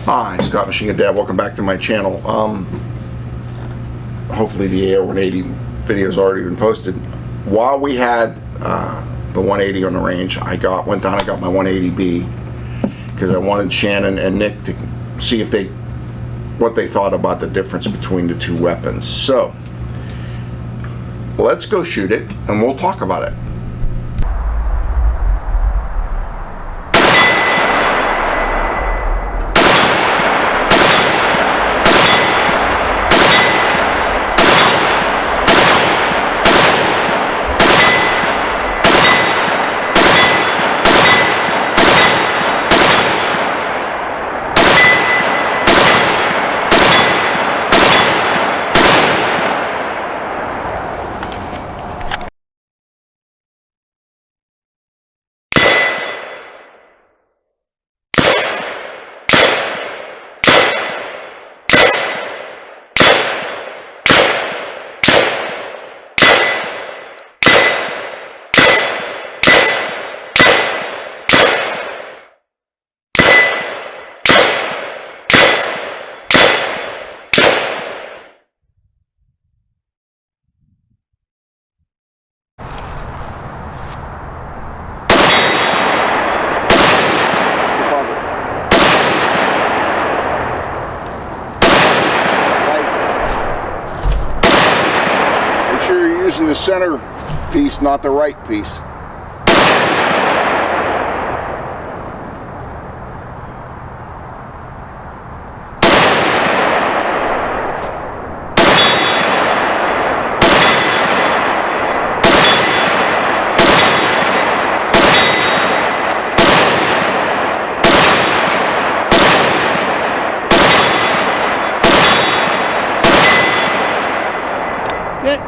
Hi, Scott Machine Gun Dad. Welcome back to my channel. Hopefully the AR-180 video has already been posted. While we had the 180 on the range, I went down and got my 180B because I wanted Shannon and Nick to see if what they thought about the difference between the two weapons. So let's go shoot it and we'll talk about it. You're using the center piece, not the right piece. Good.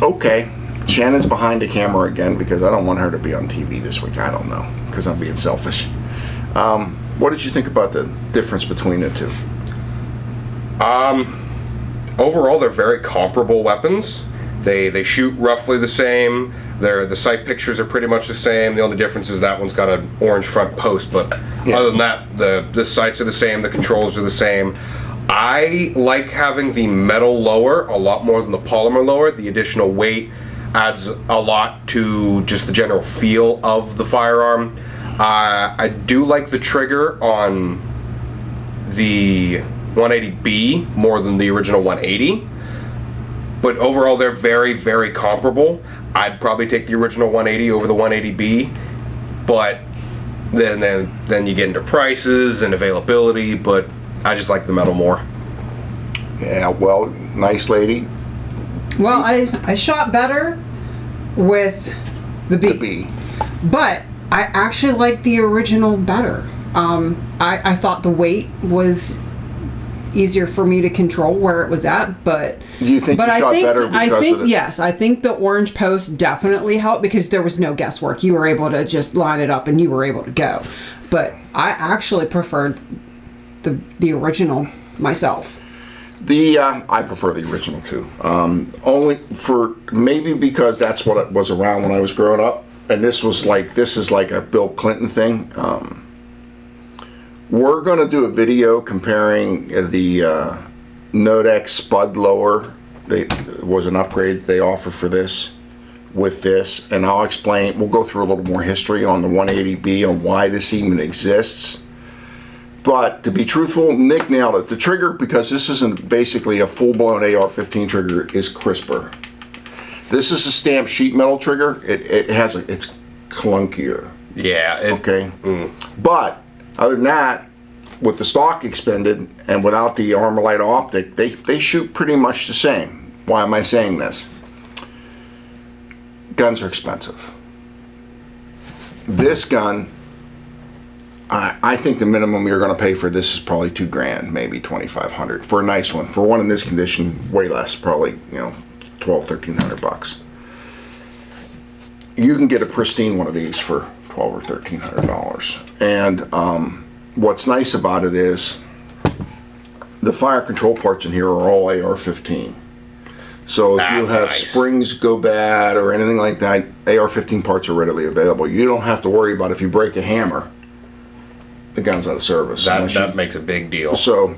Okay, Shannon's behind the camera again because I don't want her to be on TV this week. I don't know, because I'm being selfish. What did you think about the difference between the two? Overall, they're very comparable weapons. They shoot roughly the same. The sight pictures are pretty much the same. The only difference is that one's got an orange front post, but other than that, the sights are the same, the controls are the same. I like having the metal lower a lot more than the polymer lower. The additional weight adds a lot to just the general feel of the firearm. I do like the trigger on the 180B more than the original 180. But overall, they're very, very comparable. I'd probably take the original 180 over the 180B, but then you get into prices and availability, but I just like the metal more. Yeah, well, nice lady. Well, I shot better with the B. The B. But I actually like the original better. I thought the weight was easier for me to control where it was at, but you think you shot better because of it? Yes, I think the orange post definitely helped because there was no guesswork. You were able to just line it up and you were able to go. But I actually preferred the original myself. I prefer the original too. Only for maybe because that's what it was around when I was growing up, and this is like a Bill Clinton thing. We're going to do a video comparing the Nodex Spud lower. It was an upgrade they offer for this with this, and I'll explain. We'll go through a little more history on the 180B on why this even exists. But to be truthful, Nick nailed it. The trigger, because this isn't basically a full-blown AR-15 trigger, is crisper. This is a stamped sheet metal trigger. It's clunkier. Yeah. Okay. But other than that, with the stock expended and without the Armalite optic, they shoot pretty much the same. Why am I saying this? Guns are expensive. This gun, I think the minimum you're going to pay for this is probably $2,000, maybe $2,500 for a nice one. For one in this condition, way less, probably $1,200-$1,300. You can get a pristine one of these for $1,200 or $1,300. And what's nice about it is the fire control parts in here are all AR-15. So if you have springs go bad or anything like that, AR-15 parts are readily available. You don't have to worry about if you break a hammer, the gun's out of service. That makes a big deal. So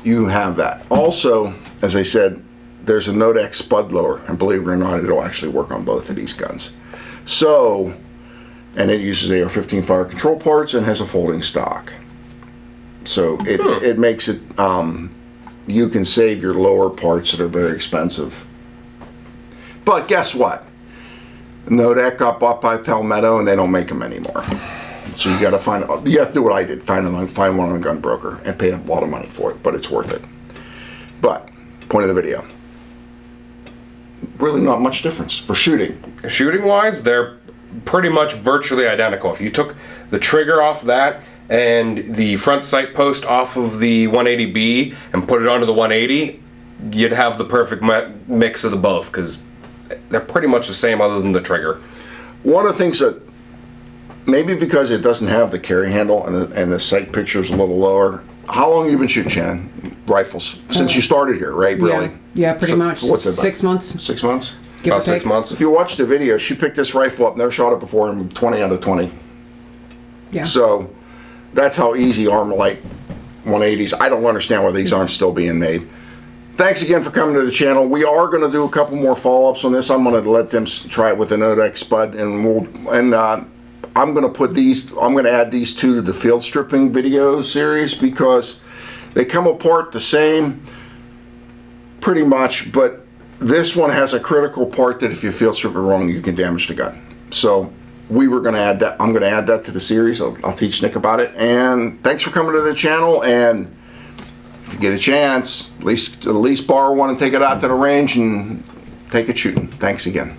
you have that. Also, as I said, there's a Nodex Spud lower, and believe it or not, it'll actually work on both of these guns. So, and it uses AR-15 fire control parts and has a folding stock. So it makes it, you can save your lower parts that are very expensive. But guess what? Nodex got bought by Palmetto and they don't make them anymore. So you have to do what I did, find one on a gun broker and pay a lot of money for it, but it's worth it. But, point of the video. Really not much difference for shooting. Shooting wise, they're pretty much virtually identical. If you took the trigger off that and the front sight post off of the 180B and put it onto the 180, you'd have the perfect mix of the both, because they're pretty much the same other than the trigger. One of the things that, maybe because it doesn't have the carry handle and the sight picture is a little lower. How long have you been shooting, Shannon? Rifles? Since you started here, right? Really? Yeah, pretty much. What's it? 6 months. 6 months? Give or About 6 take. months. If you watch the video, she picked this rifle up, never shot it before, and 20 out of 20. Yeah. So that's how easy Armalite 180s. I don't understand why these aren't still being made. Thanks again for coming to the channel. We are going to do a couple more follow-ups on this. I'm going to let them try it with the Nodex Spud, and I'm going to put these. I'm going to add these two to the field stripping video series because they come apart the same, pretty much. But this one has a critical part that if you field strip it wrong, you can damage the gun. So we were going to add that. I'm going to add that to the series. I'll teach Nick about it. And thanks for coming to the channel. And if you get a chance, at least borrow one and take it out to the range and take it shooting. Thanks again.